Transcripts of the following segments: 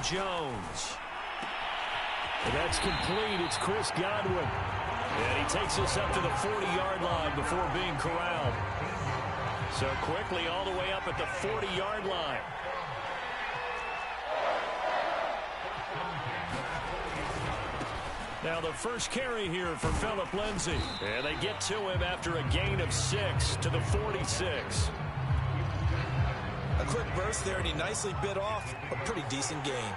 Jones. And that's complete. It's Chris Godwin. And he takes us up to the 40-yard line before being corralled. So quickly all the way up at the 40-yard line. Now the first carry here for Phillip Lindsay. And they get to him after a gain of 6 to the 46. A quick burst there, and he nicely bit off a pretty decent gain.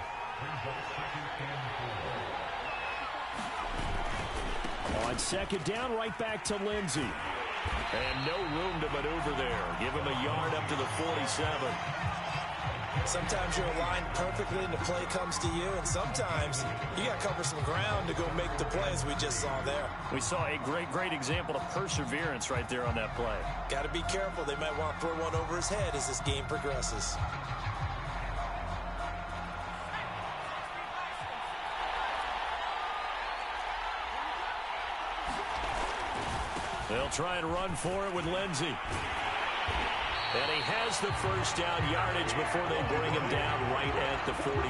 On second down, right back to Lindsay. And no room to maneuver there. Give him a yard up to the 47. Sometimes you're aligned perfectly and the play comes to you, and sometimes you got to cover some ground to go make the play, as we just saw there. We saw a great example of perseverance right there on that play. Got to be careful. They might want to throw one over his head as this game progresses. They'll try and run for it with Lindsay. And he has the first down yardage before they bring him down right at the 45.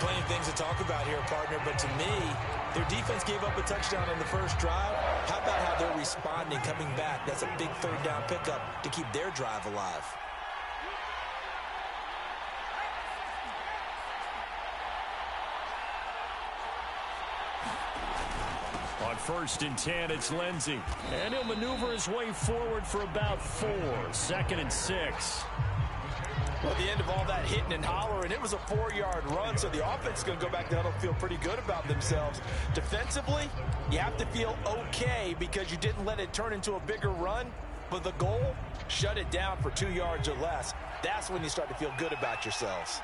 Plenty of things to talk about here, partner, but to me, their defense gave up a touchdown on the first drive. How about how they're responding, coming back? That's a big third down pickup to keep their drive alive. On 1st and 10, it's Lindsay. And he'll maneuver his way forward for about 4. 2nd and 6. Well, at the end of all that hitting and hollering, it was a 4-yard run, so the offense is going to go back to huddle, feel pretty good about themselves. Defensively, you have to feel okay because you didn't let it turn into a bigger run. But the goal, shut it down for 2 yards or less. That's when you start to feel good about yourselves.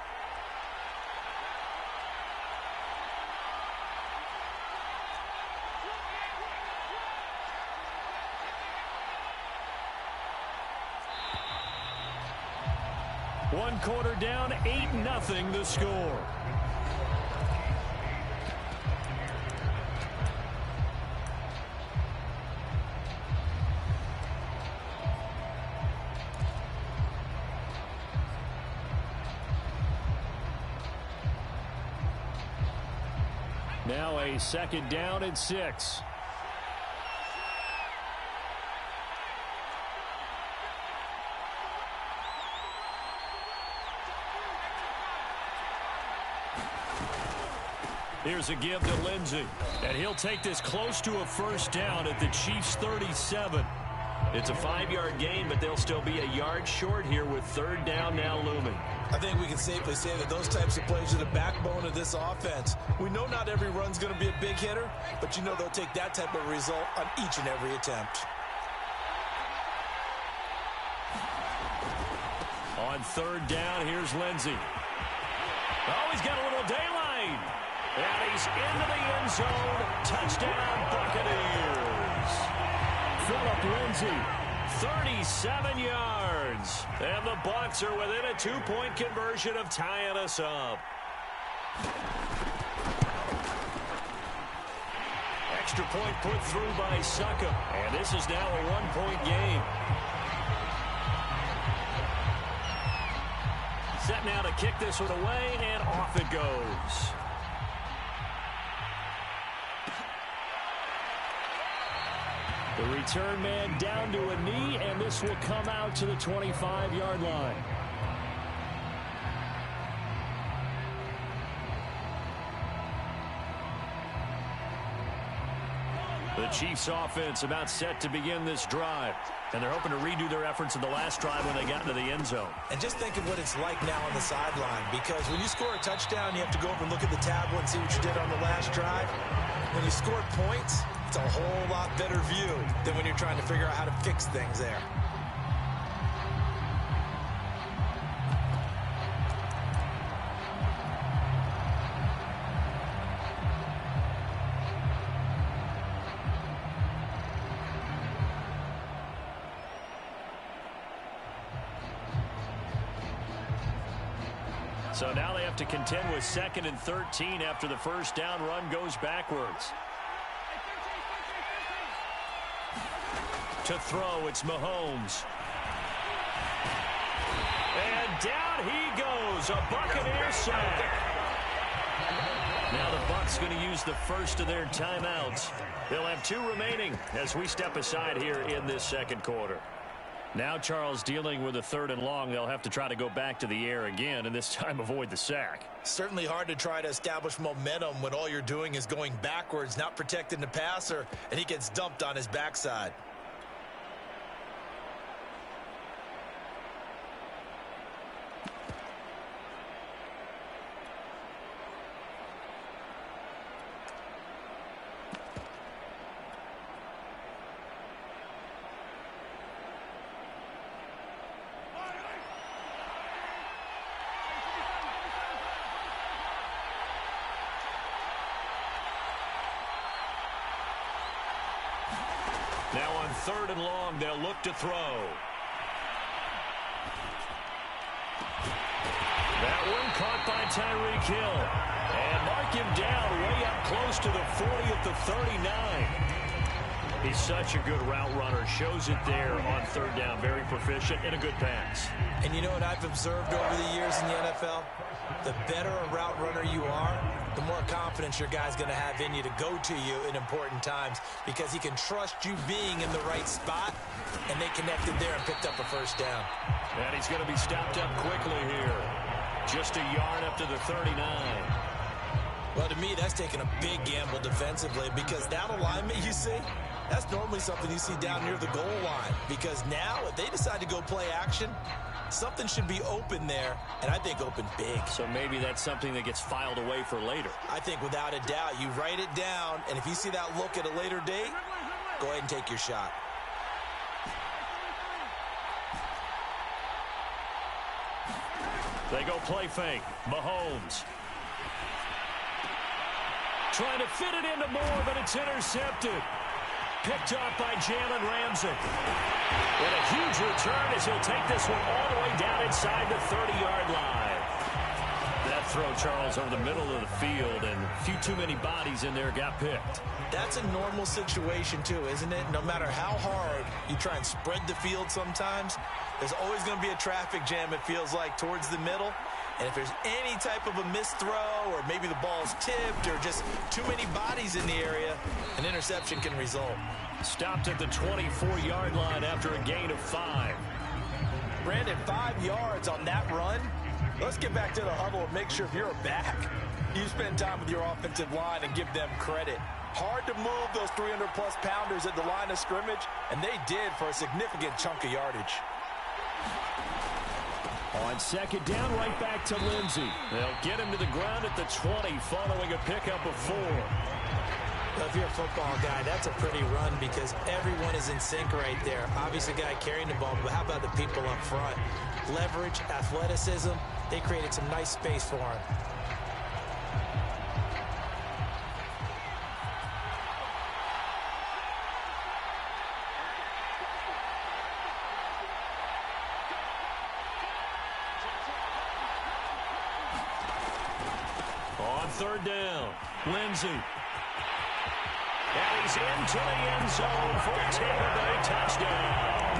One quarter down, 8-0 the score. Now a 2nd down and 6. Here's a give to Lindsay. And he'll take this close to a first down at the Chiefs' 37. It's a 5-yard gain, but they'll still be a yard short here with 3rd down now looming. I think we can safely say that those types of plays are the backbone of this offense. We know not every run's going to be a big hitter, but you know they'll take that type of result on each and every attempt. On 3rd down, here's Lindsay. Oh, he's got a little daylight. And he's into the end zone. Touchdown, Buccaneers. Phillip Lindsay, 37 yards. And the Bucs are within a 2-point conversion of tying us up. Extra point put through by Succop. And this is now a 1-point game. Set now to kick this one away, and off it goes. The return man down to a knee, and this will come out to the 25-yard line. The Chiefs offense about set to begin this drive. And they're hoping to redo their efforts in the last drive when they got into the end zone. And just think of what it's like now on the sideline, because when you score a touchdown, you have to go over and look at the tablet and see what you did on the last drive. When you score points, it's a whole lot better view than when you're trying to figure out how to fix things there. So now they have to contend with 2nd and 13 after the first down run goes backwards. To throw, it's Mahomes. And down he goes is a Buccaneer sack. Now the Bucs going to use the first of their timeouts. They'll have 2 remaining as we step aside here in this second quarter. Now Charles dealing with a 3rd and long. They'll have to try to go back to the air again and this time avoid the sack. Certainly hard to try to establish momentum when all you're doing is going backwards, not protecting the passer, and he gets dumped on his backside. Now on 3rd and long, they'll look to throw. That one caught by Tyreek Hill. And mark him down way up close to the 40 at the 39. He's such a good route runner. Shows it there on 3rd down. Very proficient and a good pass. And you know what I've observed over the years in the NFL? The better a route runner you are, the more confidence your guy's going to have in you to go to you in important times because he can trust you being in the right spot, and they connected there and picked up a 1st down. And he's going to be stopped up quickly here. Just a yard up to the 39. Well, to me, that's taking a big gamble defensively because that alignment you see, that's normally something you see down near the goal line because now if they decide to go play action, something should be open there, and I think open big. So maybe that's something that gets filed away for later. I think without a doubt, you write it down, and if you see that look at a later date, go ahead and take your shot. They go play fake. Mahomes. Trying to fit it into Moore, but it's intercepted. Picked off by Jalen Ramsey. And a huge return as he'll take this one all the way down inside the 30-yard line. That throw, Charles, over the middle of the field, and a few too many bodies in there got picked. That's a normal situation, too, isn't it? No matter how hard you try and spread the field sometimes, there's always going to be a traffic jam, it feels like, towards the middle. And if there's any type of a missed throw or maybe the ball's tipped or just too many bodies in the area, an interception can result. Stopped at the 24-yard line after a gain of 5. Brandon, 5 yards on that run. Let's get back to the huddle and make sure if you're back, you spend time with your offensive line and give them credit. Hard to move those 300-plus pounders at the line of scrimmage, and they did for a significant chunk of yardage. On 2nd down, right back to Lindsey. They'll get him to the ground at the 20 following a pickup of 4. Well, if you're a football guy, that's a pretty run because everyone is in sync right there. Obviously, the guy carrying the ball, but how about the people up front? Leverage, athleticism, they created some nice space for him. On 3rd down, Lindsey. And he's into the end zone for a Tampa Bay touchdown.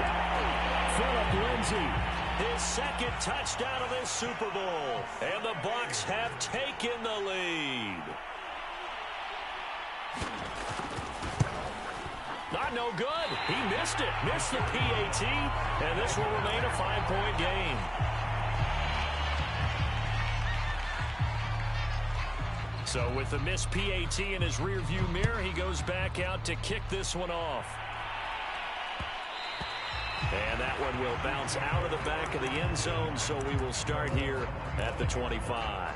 Philip Lindsay, his 2nd touchdown of this Super Bowl. And the Bucs have taken the lead. Not no good. He missed it. Missed the PAT. And this will remain a 5-point game. So with the missed PAT in his rearview mirror, he goes back out to kick this one off. And that one will bounce out of the back of the end zone, so we will start here at the 25.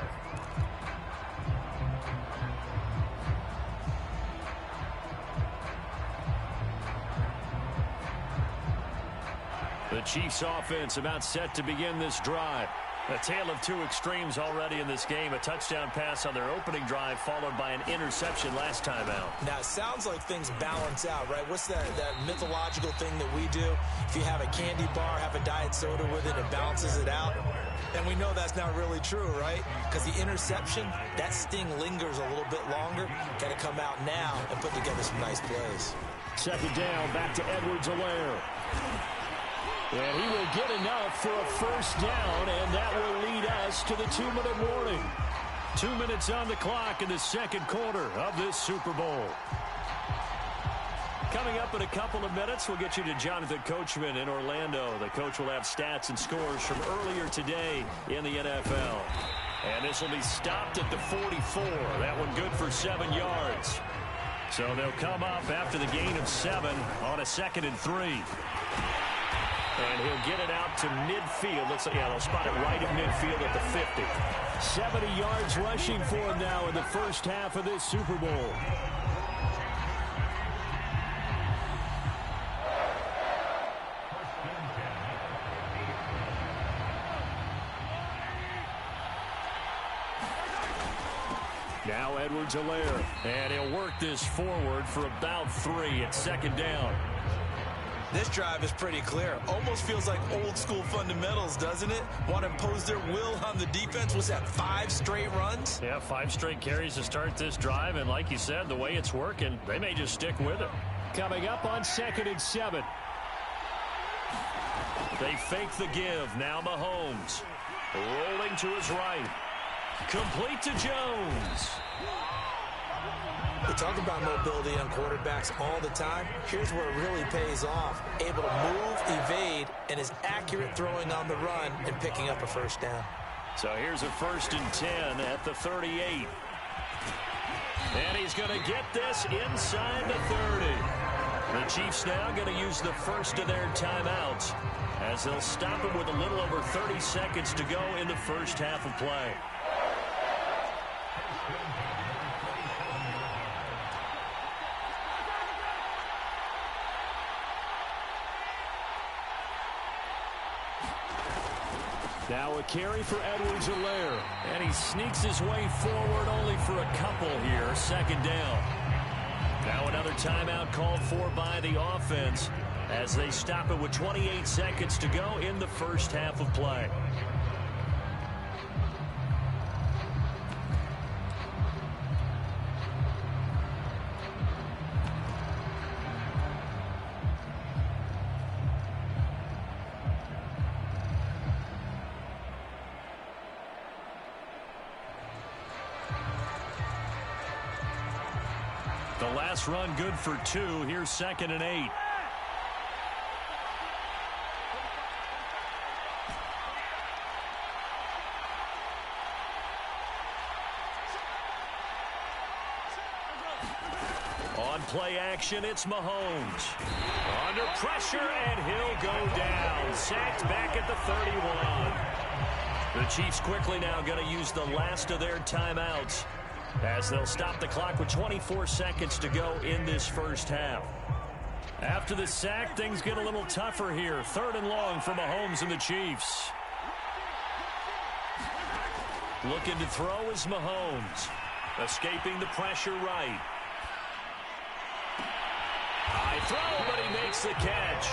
The Chiefs offense about set to begin this drive. A tale of 2 extremes already in this game. A touchdown pass on their opening drive followed by an interception last time out. Now, it sounds like things balance out, right? What's that mythological thing that we do? If you have a candy bar, have a diet soda with it, it balances it out. And we know that's not really true, right? Because the interception, that sting lingers a little bit longer. Got to come out now and put together some nice plays. 2nd down, back to Edwards-Helaire. And he will get enough for a first down, and that will lead us to the 2-minute warning. 2 minutes on the clock in the second quarter of this Super Bowl. Coming up in a couple of minutes, we'll get you to Jonathan Coachman in Orlando. The coach will have stats and scores from earlier today in the NFL. And this will be stopped at the 44. That one good for 7 yards. So they'll come up after the gain of 7 on a 2nd and 3. And he'll get it out to midfield. Looks like, yeah, they'll spot it right at midfield at the 50. 70 yards rushing for him now in the first half of this Super Bowl. Now Edwards-Helaire, and he'll work this forward for about 3 at 2nd down. This drive is pretty clear. Almost feels like old school fundamentals, doesn't it? Want to impose their will on the defense. Was that 5 straight runs? Yeah, 5 straight carries to start this drive, and like you said, the way it's working, they may just stick with it. Coming up on 2nd and 7. They fake the give. Now Mahomes rolling to his right. Complete to Jones. We talk about mobility on quarterbacks all the time. Here's where it really pays off. Able to move, evade, and is accurate throwing on the run and picking up a first down. So here's a 1st and 10 at the 38. And he's going to get this inside the 30. The Chiefs now going to use the first of their timeouts as they'll stop him with a little over 30 seconds to go in the first half of play. Now a carry for Edwards-Helaire. And he sneaks his way forward only for a couple here. 2nd down. Now another timeout called for by the offense as they stop it with 28 seconds to go in the first half of play. The last run good for 2. Here's 2nd and 8. On play action, it's Mahomes. Under pressure, and he'll go down. Sacked back at the 31. The Chiefs quickly now going to use the last of their timeouts as they'll stop the clock with 24 seconds to go in this first half. After the sack, things get a little tougher here. 3rd and long for Mahomes and the Chiefs. Looking to throw is Mahomes. Escaping the pressure right. High throw, but he makes the catch.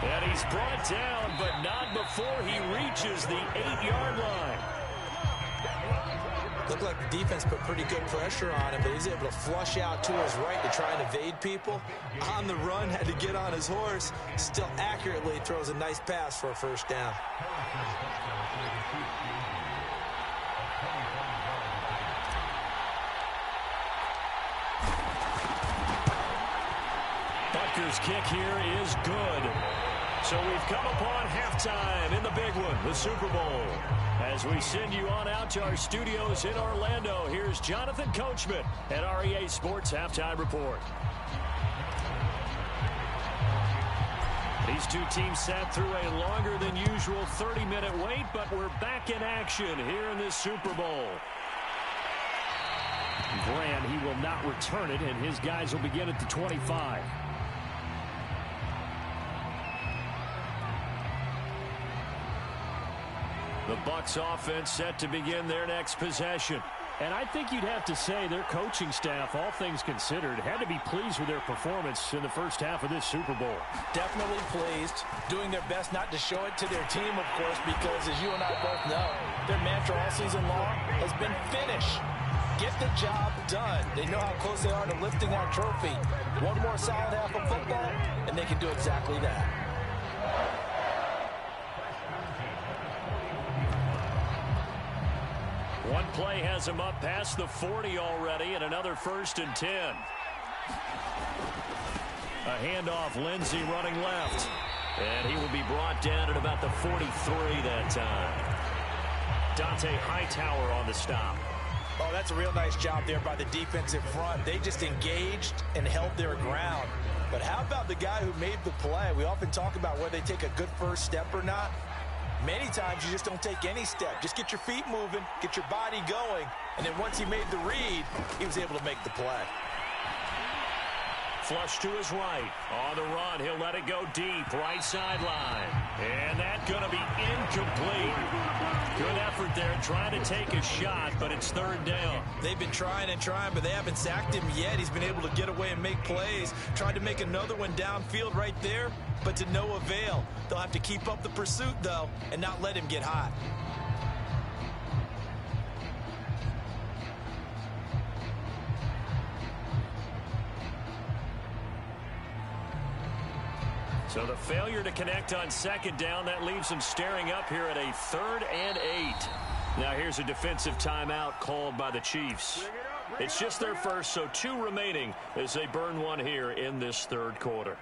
And he's brought down, but not before he reaches the 8-yard line. Looked like the defense put pretty good pressure on him, but he's able to flush out to his right to try and evade people. On the run, had to get on his horse. Still accurately throws a nice pass for a first down. Butker's kick here is good. So we've come upon halftime in the big one, the Super Bowl. As we send you on out to our studios in Orlando, here's Jonathan Coachman at REA Sports Halftime Report. These two teams sat through a longer than usual 30-minute wait, but we're back in action here in this Super Bowl. Grant, he will not return it, and his guys will begin at the 25. The Bucs offense set to begin their next possession. And I think you'd have to say their coaching staff, all things considered, had to be pleased with their performance in the first half of this Super Bowl. Definitely pleased. Doing their best not to show it to their team, of course, because as you and I both know, their mantra all season long has been finish. Get the job done. They know how close they are to lifting that trophy. One more solid half of football, and they can do exactly that. One play has him up past the 40 already, and another 1st and 10. A handoff, Lindsey running left. And he will be brought down at about the 43 that time. Dante Hightower on the stop. Oh, that's a real nice job there by the defensive front. They just engaged and held their ground. But how about the guy who made the play? We often talk about whether they take a good first step or not. Many times you just don't take any step. Just get your feet moving, get your body going, and then once he made the read, he was able to make the play. Flush to his right. On the run, he'll let it go deep. Right sideline. And that's going to be incomplete. Good effort there, trying to take a shot, but it's 3rd down. They've been trying and trying, but they haven't sacked him yet. He's been able to get away and make plays. Tried to make another one downfield right there, but to no avail. They'll have to keep up the pursuit, though, and not let him get hot. So the failure to connect on 2nd down, that leaves them staring up here at a 3rd and 8. Now here's a defensive timeout called by the Chiefs. It's just their first, so 2 remaining as they burn one here in this 3rd quarter.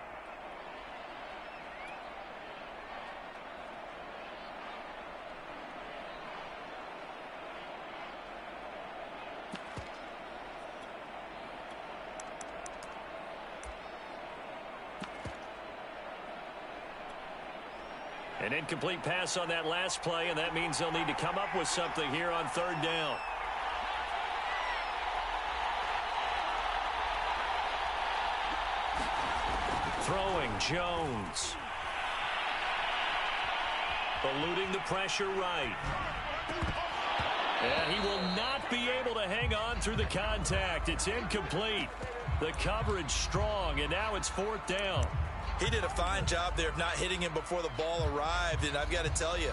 An incomplete pass on that last play, and that means they'll need to come up with something here on 3rd down. Throwing, Jones. Eluding the pressure right. And he will not be able to hang on through the contact. It's incomplete. The coverage strong, and now it's 4th down. He did a fine job there of not hitting him before the ball arrived, and I've got to tell you,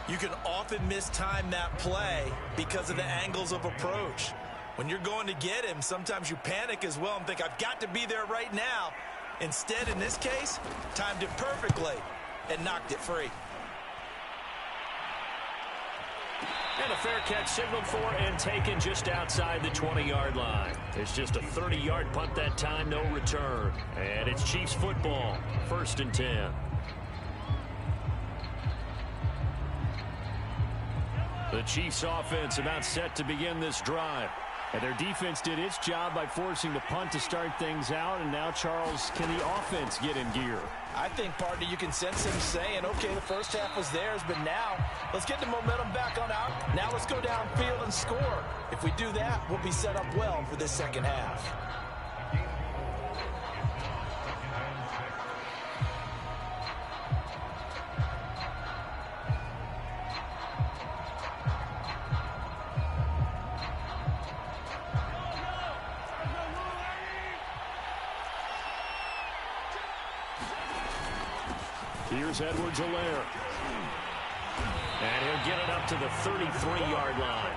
you can often mistime that play because of the angles of approach. When you're going to get him, sometimes you panic as well and think, I've got to be there right now. Instead, in this case, timed it perfectly and knocked it free. And a fair catch signaled for and taken just outside the 20-yard line. It's just a 30-yard punt that time, no return. And it's Chiefs football, 1st and 10. The Chiefs offense about set to begin this drive. And their defense did its job by forcing the punt to start things out. And now, Charles, can the offense get in gear? I think, partner, you can sense him saying, okay, the first half was theirs, but now let's get the momentum back on out. Now let's go downfield and score. If we do that, we'll be set up well for this 2nd half. Here's Edwards-Helaire. And he'll get it up to the 33-yard line.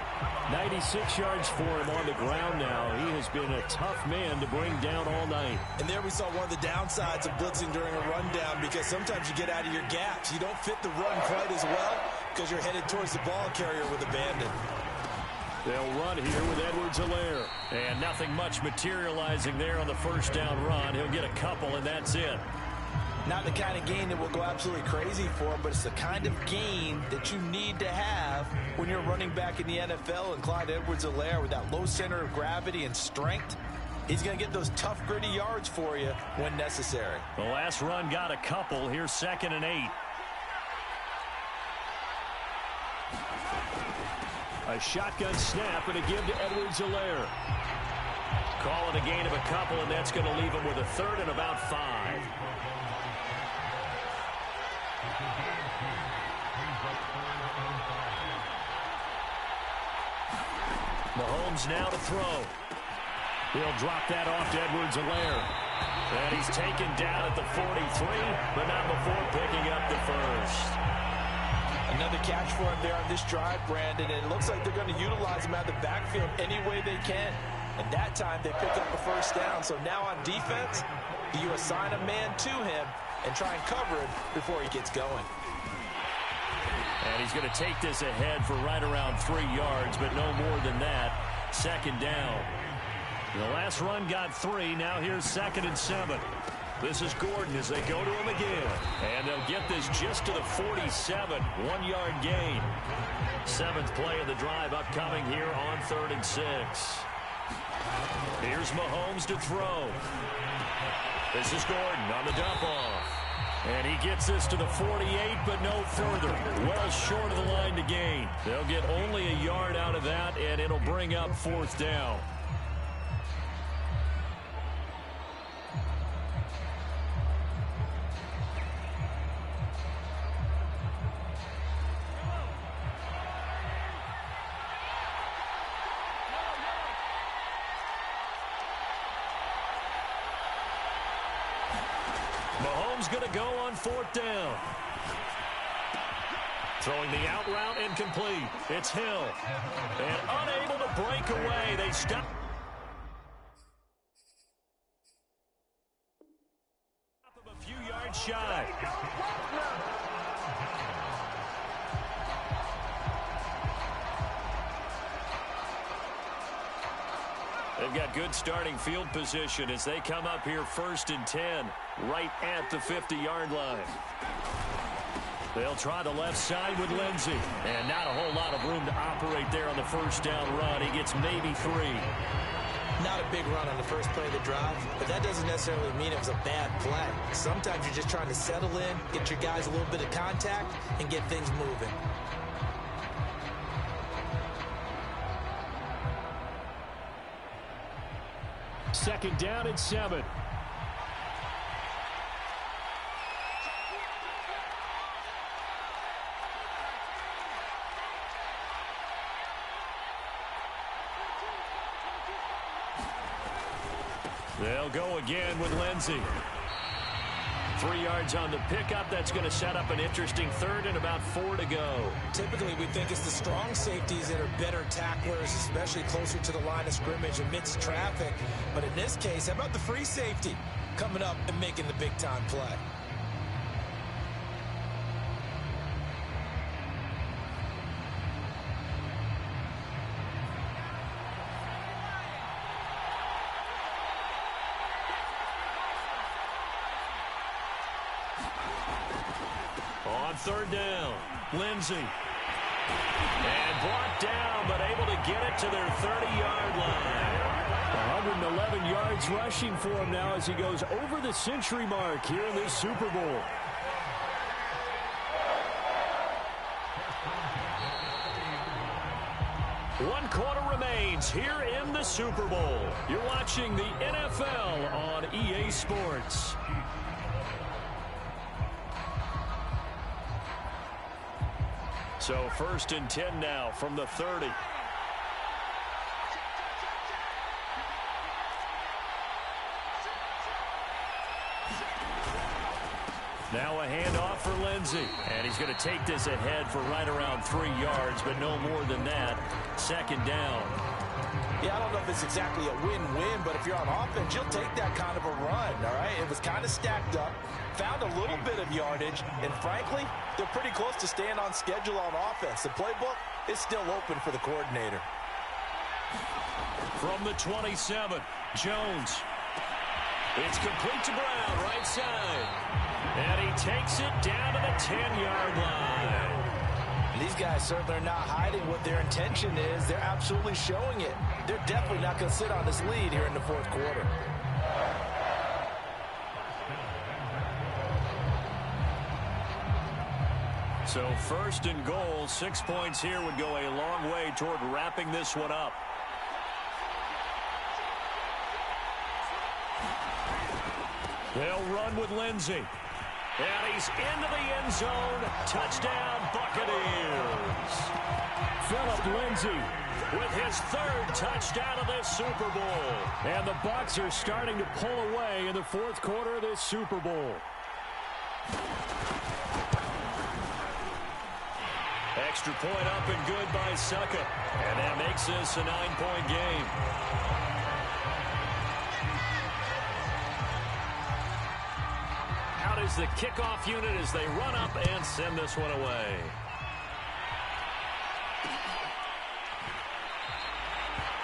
96 yards for him on the ground now. He has been a tough man to bring down all night. And there we saw one of the downsides of blitzing during a rundown, because sometimes you get out of your gaps. You don't fit the run quite as well because you're headed towards the ball carrier with abandon. They'll run here with Edwards-Helaire. And nothing much materializing there on the 1st down run. He'll get a couple, and that's it. Not the kind of gain that will go absolutely crazy for him, but it's the kind of gain that you need to have when you're running back in the NFL. And Clyde Edwards-Helaire, with that low center of gravity and strength, he's going to get those tough, gritty yards for you when necessary. The last run got a couple. Here's 2nd and 8. A shotgun snap and a give to Edwards-Helaire. Call it a gain of a couple, and that's going to leave him with a 3rd and about 5. Mahomes now to throw. He'll drop that off to Edwards-Helaire. And he's taken down at the 43, but not before picking up the 1st. Another catch for him there on this drive, Brandon, and it looks like they're going to utilize him out of the backfield any way they can. And that time they picked up the 1st down. So now on defense, do you assign a man to him and try and cover him before he gets going? And he's going to take this ahead for right around 3 yards, but no more than that. Second down. The last run got 3. Now here's 2nd and 7. This is Gordon as they go to him again. And they'll get this just to the 47. 1-yard gain. 7th play of the drive upcoming here on 3rd and 6. Here's Mahomes to throw. This is Gordon on the dump off. And he gets this to the 48, but no further. Well short of the line to gain. They'll get only a yard out of that, and it'll bring up 4th down. Mahomes going to go on 4th down. Throwing the out route incomplete. It's Hill. And unable to break away. They stop. A few yards shy. They've got good starting field position as they come up here 1st and 10, right at the 50-yard line. They'll try the left side with Lindsey. And not a whole lot of room to operate there on the 1st down run. He gets maybe 3. Not a big run on the first play of the drive, but that doesn't necessarily mean it was a bad play. Sometimes you're just trying to settle in, get your guys a little bit of contact, and get things moving. Second down and 7. They'll go again with Lindsey. 3 yards on the pickup. That's going to set up an interesting 3rd and about 4 to go. Typically, we think it's the strong safeties that are better tacklers, especially closer to the line of scrimmage amidst traffic. But in this case, how about the free safety coming up and making the big-time play? On 3rd down, Lindsey. And blocked down, but able to get it to their 30-yard line. 111 yards rushing for him now as he goes over the century mark here in this Super Bowl. One quarter remains here in the Super Bowl. You're watching the NFL on EA Sports. So 1st and 10 now from the 30. Now a handoff for Lindsey. And he's going to take this ahead for right around 3 yards, but no more than that. 2nd down. Yeah, I don't know if it's exactly a win-win, but if you're on offense, you'll take that kind of a run, all right? It was kind of stacked up, found a little bit of yardage, and frankly, they're pretty close to staying on schedule on offense. The playbook is still open for the coordinator. From the 27, Jones. It's complete to Brown, right side. And he takes it down to the 10-yard line. These guys certainly are not hiding what their intention is. They're absolutely showing it. They're definitely not going to sit on this lead here in the 4th quarter. So 1st and goal, 6 points here would go a long way toward wrapping this one up. They'll run with Lindsey. And he's into the end zone. Touchdown, Buccaneers. Phillip Lindsay with his 3rd touchdown of this Super Bowl. And the Bucs are starting to pull away in the 4th quarter of this Super Bowl. Extra point up and good by Succa. And that makes this a 9-point game. Out is the kickoff unit as they run up and send this one away.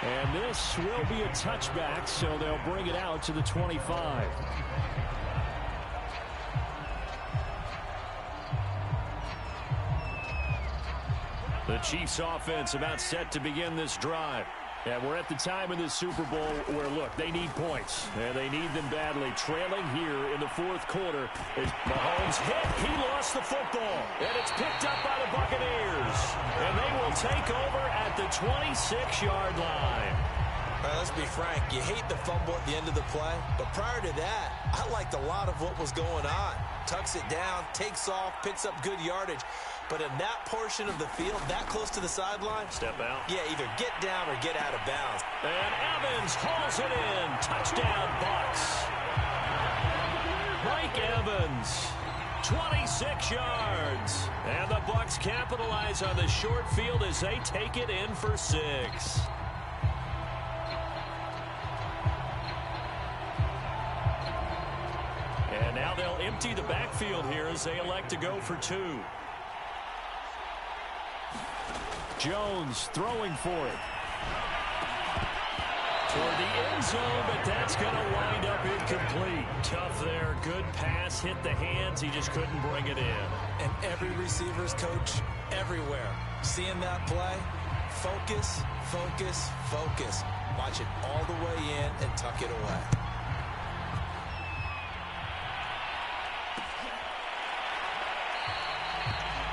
And this will be a touchback, so they'll bring it out to the 25. The Chiefs offense about set to begin this drive. And we're at the time in the Super Bowl where, look, they need points. And they need them badly. Trailing here in the fourth quarter as Mahomes hit. He lost the football. And it's picked up by the Buccaneers. And they will take over at the 26-yard line. All right, let's be frank. You hate the fumble at the end of the play. But prior to that, I liked a lot of what was going on. Tucks it down, takes off, picks up good yardage. But in that portion of the field, that close to the sideline, step out. Yeah, either get down or get out of bounds. And Evans hauls it in. Touchdown, Bucs. Mike Evans, 26 yards. And the Bucs capitalize on the short field as they take it in for 6. And now they'll empty the backfield here as they elect to go for 2. Jones throwing for it. Toward the end zone, but that's going to wind up incomplete. Tough there. Good pass. Hit the hands. He just couldn't bring it in. And every receiver's coach everywhere. Seeing that play, focus, focus, focus. Watch it all the way in and tuck it away.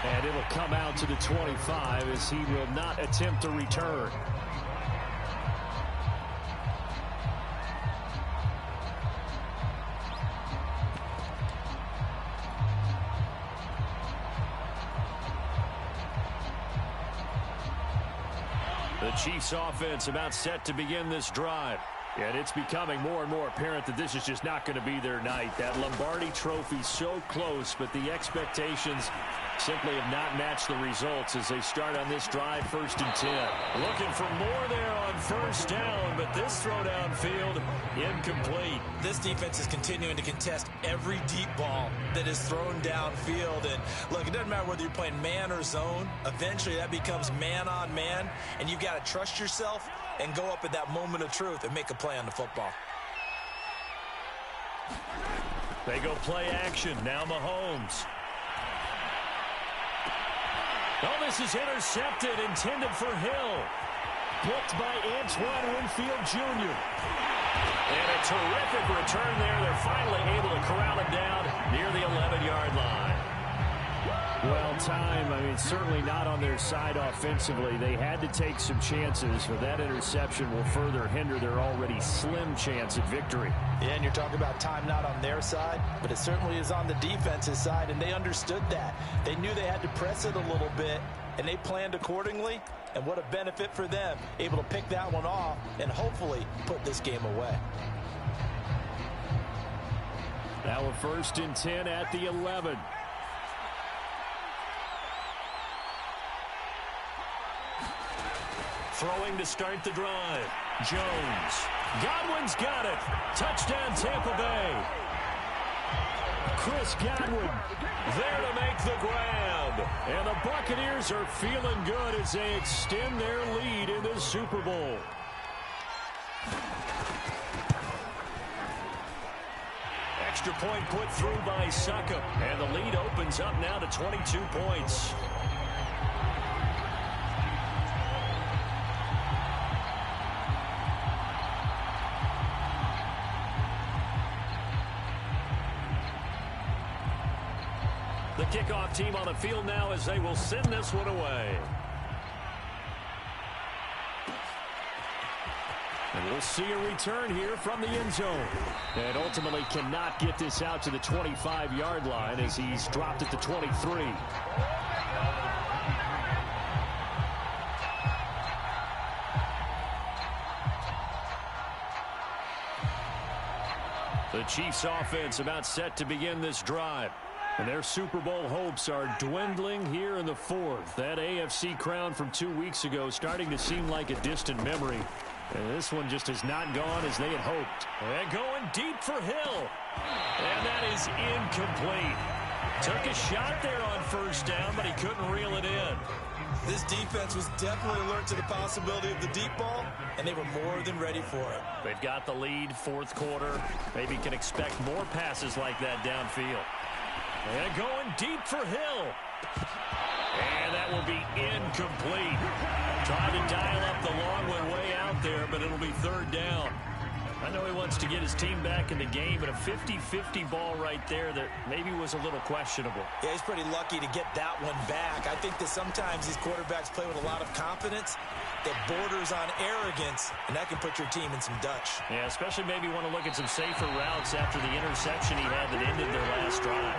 And it'll come out to the 25 as he will not attempt to return. The Chiefs offense about set to begin this drive. And it's becoming more and more apparent that this is just not going to be their night. That Lombardi trophy so close, but the expectations simply have not matched the results as they start on this drive, 1st and 10. Looking for more there on 1st down, but this throw downfield incomplete. This defense is continuing to contest every deep ball that is thrown downfield. And look, it doesn't matter whether you're playing man or zone. Eventually that becomes man on man, and you've got to trust yourself and go up at that moment of truth and make a play on the football. They go play action. Now Mahomes. Oh, this is intercepted, intended for Hill. Picked by Antoine Winfield Jr. And a terrific return there. They're finally able to corral him down near the 11-yard line. Well, time, certainly not on their side offensively. They had to take some chances, but that interception will further hinder their already slim chance at victory. Yeah, and you're talking about time not on their side, but it certainly is on the defense's side, and they understood that. They knew they had to press it a little bit, and they planned accordingly, and what a benefit for them, able to pick that one off and hopefully put this game away. Now a 1st and 10 at the 11. Throwing to start the drive. Jones. Godwin's got it. Touchdown, Tampa Bay. Chris Godwin there to make the grab. And the Buccaneers are feeling good as they extend their lead in the Super Bowl. Extra point put through by Succop. And the lead opens up now to 22 points. The kickoff team on the field now as they will send this one away. And we'll see a return here from the end zone. And ultimately cannot get this out to the 25-yard line as he's dropped at the 23. The Chiefs offense about set to begin this drive. And their Super Bowl hopes are dwindling here in the 4th. That AFC crown from 2 weeks ago starting to seem like a distant memory. And this one just has not gone as they had hoped. And going deep for Hill. And that is incomplete. Took a shot there on first down, but he couldn't reel it in. This defense was definitely alert to the possibility of the deep ball, and they were more than ready for it. They've got the lead, fourth quarter. Maybe can expect more passes like that downfield. And going deep for Hill. And that will be incomplete. Trying to dial up the long one way out there, but it'll be third down. I know he wants to get his team back in the game, but a 50-50 ball right there that maybe was a little questionable. Yeah, he's pretty lucky to get that one back. I think that sometimes these quarterbacks play with a lot of confidence that borders on arrogance, and that can put your team in some Dutch. Yeah, especially maybe want to look at some safer routes after the interception he had that ended their last drive.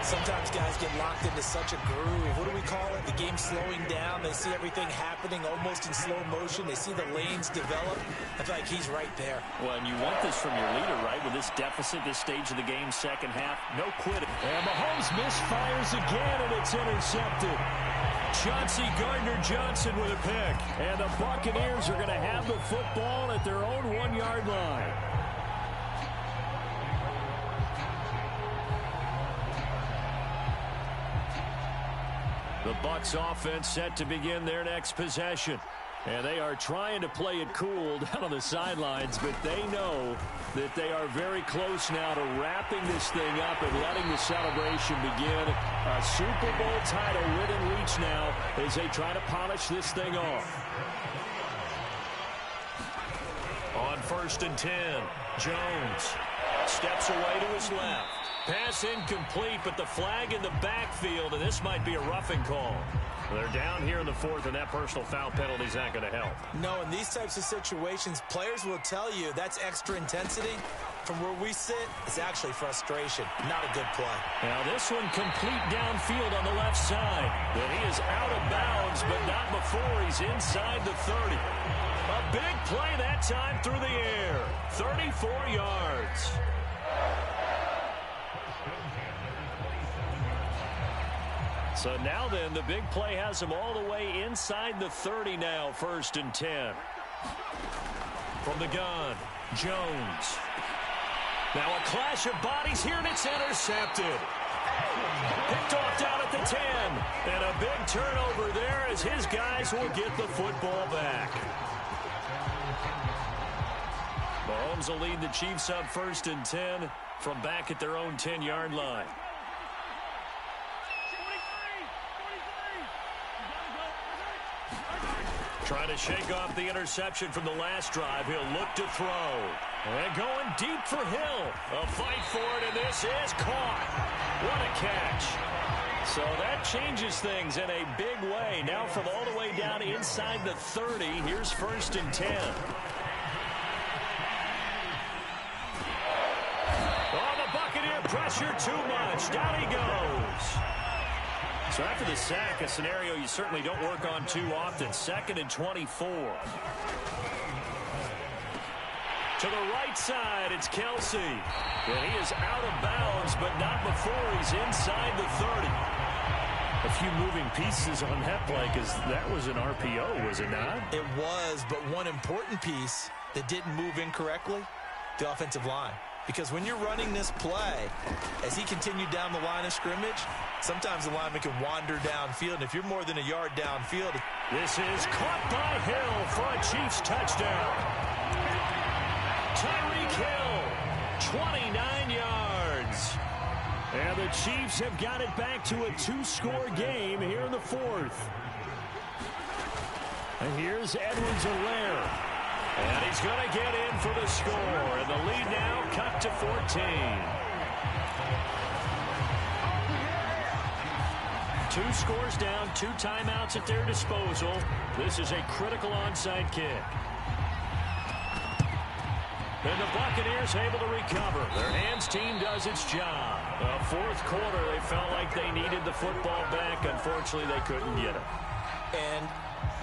Sometimes guys get locked into such a groove. What do we call it? The game slowing down. They see everything happening almost in slow motion. They see the lanes develop. I feel like he's right there. Well, and you want this from your leader, right? With this deficit, this stage of the game, second half, no quitting. And Mahomes misfires again, and it's intercepted. Chauncey Gardner-Johnson with a pick. And the Buccaneers are going to have the football at their own 1-yard line. The Bucs offense set to begin their next possession. And they are trying to play it cool down on the sidelines, but they know that they are very close now to wrapping this thing up and letting the celebration begin. A Super Bowl title within reach now as they try to polish this thing off. On 1st and 10, Jones steps away to his left. Pass incomplete, but the flag in the backfield, and this might be a roughing call. They're down here in the fourth, and that personal foul penalty is not going to help. No, in these types of situations, players will tell you that's extra intensity. From where we sit, it's actually frustration, not a good play. Now this one complete downfield on the left side. But he is out of bounds, but not before he's inside the 30. A big play that time through the air. 34 yards. So now then, the big play has him all the way inside the 30 now, 1st and 10. From the gun, Jones. Now a clash of bodies here, and it's intercepted. Picked off down at the 10. And a big turnover there as his guys will get the football back. Mahomes will lead the Chiefs up 1st and 10 from back at their own 10-yard line. Trying to shake off the interception from the last drive. He'll look to throw. And going deep for Hill. A fight for it, and this is caught. What a catch. So that changes things in a big way. Now from all the way down inside the 30, here's 1st and 10. Oh, the Buccaneer pressure too much. Down he goes. So after the sack, a scenario you certainly don't work on too often. 2nd and 24. To the right side, it's Kelsey. And he is out of bounds, but not before he's inside the 30. A few moving pieces on that play because that was an RPO, was it not? It was, but one important piece that didn't move incorrectly, the offensive line. Because when you're running this play, as he continued down the line of scrimmage, sometimes the lineman can wander downfield. And if you're more than a yard downfield. This is caught by Hill for a Chiefs touchdown. Tyreek Hill, 29 yards. And the Chiefs have got it back to a 2-score game here in the fourth. And here's Edwards-Helaire. And he's going to get in for the score. And the lead now cut to 14. 2 scores down, 2 timeouts at their disposal. This is a critical onside kick. And the Buccaneers able to recover. Their hands team does its job. The fourth quarter, they felt like they needed the football back. Unfortunately, they couldn't get it. And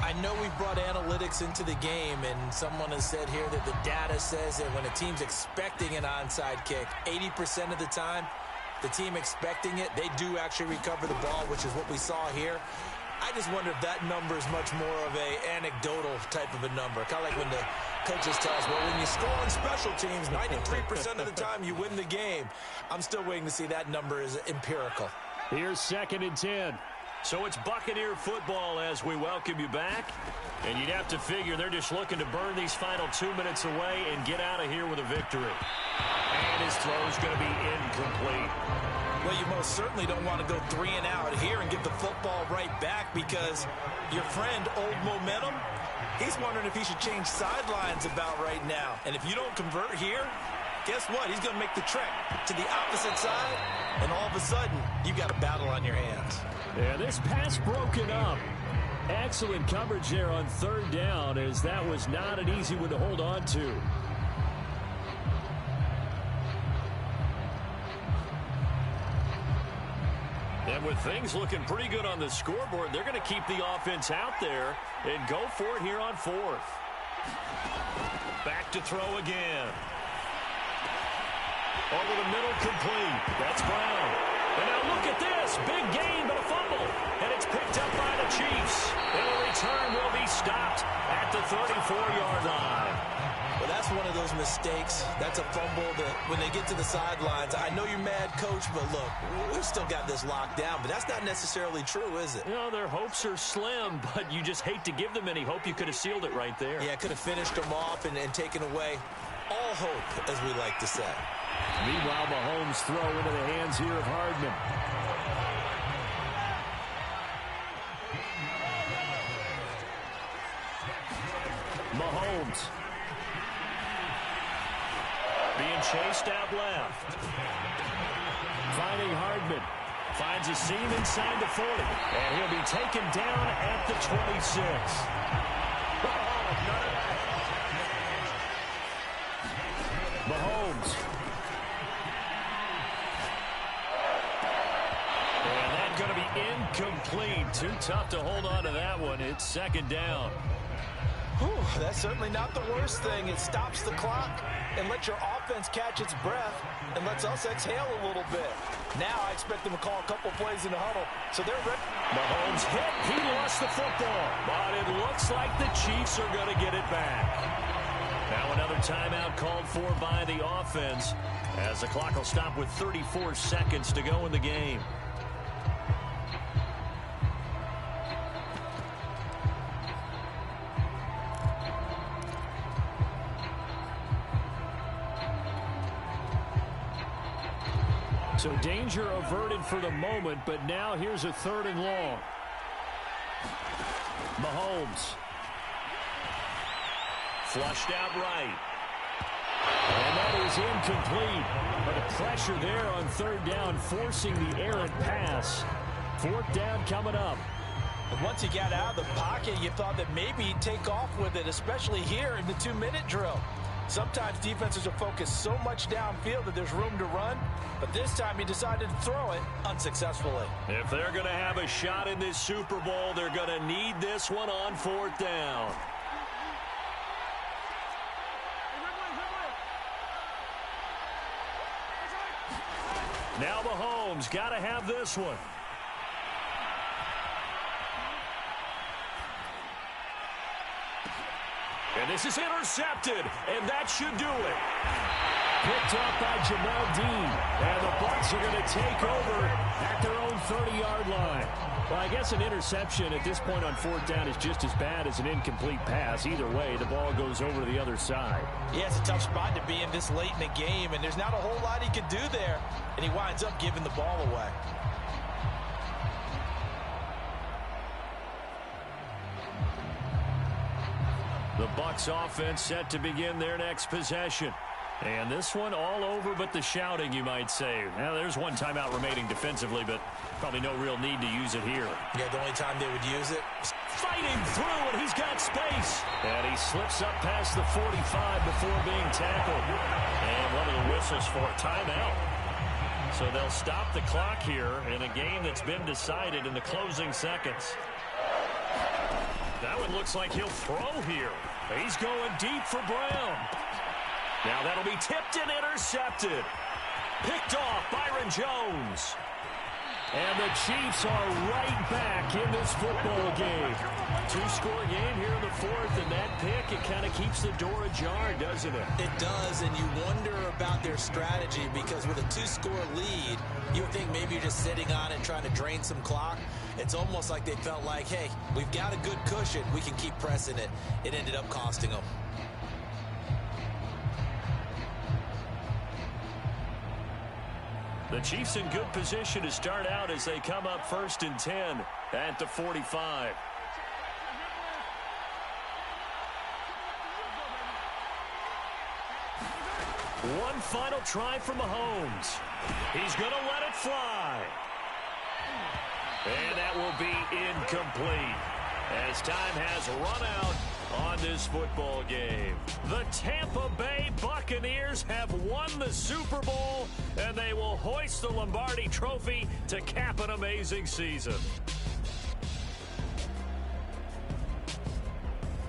I know we've brought analytics into the game, and someone has said here that the data says that when a team's expecting an onside kick, 80% of the time, the team expecting it, they do actually recover the ball, which is what we saw here. I just wonder if that number is much more of a anecdotal type of a number. Kind of like when the coaches tell us, well, when you score on special teams, 93% of the time you win the game. I'm still waiting to see that number is empirical. Here's 2nd and 10. So it's Buccaneer football as we welcome you back. And you'd have to figure they're just looking to burn these final 2 minutes away and get out of here with a victory. And his throw's going to be incomplete. Well, you most certainly don't want to go 3 and out here and give the football right back because your friend, Old Momentum, he's wondering if he should change sidelines about right now. And if you don't convert here, guess what? He's going to make the trek to the opposite side, and all of a sudden, you've got a battle on your hands. Yeah, this pass broken up. Excellent coverage there on 3rd down, as that was not an easy one to hold on to. And with things looking pretty good on the scoreboard, they're going to keep the offense out there and go for it here on 4th. Back to throw again. Over the middle, complete. That's Brown. And now look at this. Big gain, but a fumble. And it's picked up by the Chiefs. And a return will be stopped at the 34-yard line. Well, that's one of those mistakes. That's a fumble that when they get to the sidelines, I know you're mad, Coach, but look, we've still got this locked down. But that's not necessarily true, is it? You know, their hopes are slim, but you just hate to give them any hope. You could have sealed it right there. Yeah, could have finished them off and taken away all hope, as we like to say. Meanwhile, Mahomes throw into the hands here of Hardman. Mahomes. Being chased out left. Finding Hardman. Finds a seam inside the 40. And he'll be taken down at the 26. Mahomes. And that's going to be incomplete. Too tough to hold on to that one. It's 2nd down. Whew, that's certainly not the worst thing. It stops the clock and lets your offense catch its breath and lets us exhale a little bit. Now I expect them to call a couple plays in the huddle, so they're ready. Mahomes hit. He lost the football, but it looks like the Chiefs are going to get it back. Now another timeout called for by the offense as the clock will stop with 34 seconds to go in the game. So danger averted for the moment, but now here's a 3rd and long. Mahomes. Flushed out right. And that is incomplete. But a pressure there on 3rd down, forcing the errant pass. 4th down coming up. And once he got out of the pocket, you thought that maybe he'd take off with it, especially here in the 2-minute drill. Sometimes defenses are focused so much downfield that there's room to run, but this time he decided to throw it unsuccessfully. If they're going to have a shot in this Super Bowl, they're going to need this one on 4th down. Now Mahomes got to have this one. And this is intercepted, and that should do it. Picked up by Jamel Dean, and the Bucs are going to take over at their own 30-yard line. Well, I guess an interception at this point on 4th down is just as bad as an incomplete pass. Either way, the ball goes over to the other side. Yeah, it's a tough spot to be in this late in the game, and there's not a whole lot he could do there, and he winds up giving the ball away. The Bucs offense set to begin their next possession. And this one all over but the shouting, you might say. Now, there's one timeout remaining defensively, but probably no real need to use it here. Yeah, the only time they would use it. Fighting through, and he's got space. And he slips up past the 45 before being tackled. And one of the whistles for a timeout. So they'll stop the clock here in a game that's been decided in the closing seconds. That one looks like he'll throw here. He's going deep for Brown. Now that'll be tipped and intercepted. Picked off Byron Jones. And the Chiefs are right back in this football game. Two-score game here in the fourth, and that pick, it kind of keeps the door ajar, doesn't it? It does, and you wonder about their strategy because with a two-score lead, you would think maybe you're just sitting on it trying to drain some clock. It's almost like they felt like, hey, we've got a good cushion. We can keep pressing it. It ended up costing them. The Chiefs in good position to start out as they come up 1st and 10 at the 45. One final try from Mahomes. He's going to let it fly. And that will be incomplete as time has run out on this football game. The Tampa Bay Buccaneers have won the Super Bowl, and they will hoist the Lombardi Trophy to cap an amazing season.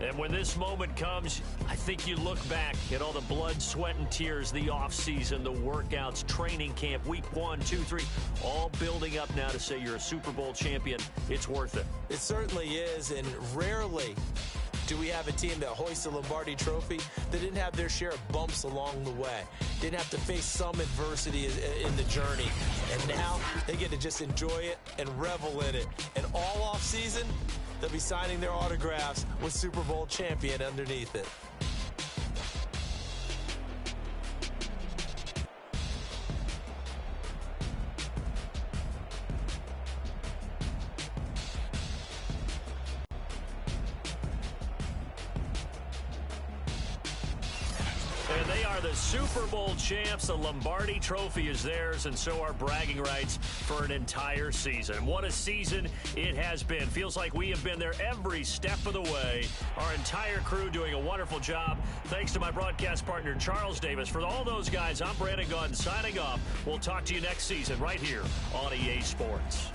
And when this moment comes, I think you look back at all the blood, sweat, and tears, the offseason, the workouts, training camp, week 1, 2, 3, all building up now to say you're a Super Bowl champion. It's worth it. It certainly is, and rarely do we have a team that hoists the Lombardi Trophy that didn't have their share of bumps along the way, didn't have to face some adversity in the journey, and now they get to just enjoy it and revel in it. And all offseason, they'll be signing their autographs with Super Bowl champion underneath it. And they are the Super Bowl champs. The Lombardi Trophy is theirs, and so are bragging rights for an entire season. What a season it has been. Feels like we have been there every step of the way. Our entire crew doing a wonderful job. Thanks to my broadcast partner, Charles Davis. For all those guys, I'm Brandon Gaudin signing off. We'll talk to you next season right here on EA Sports.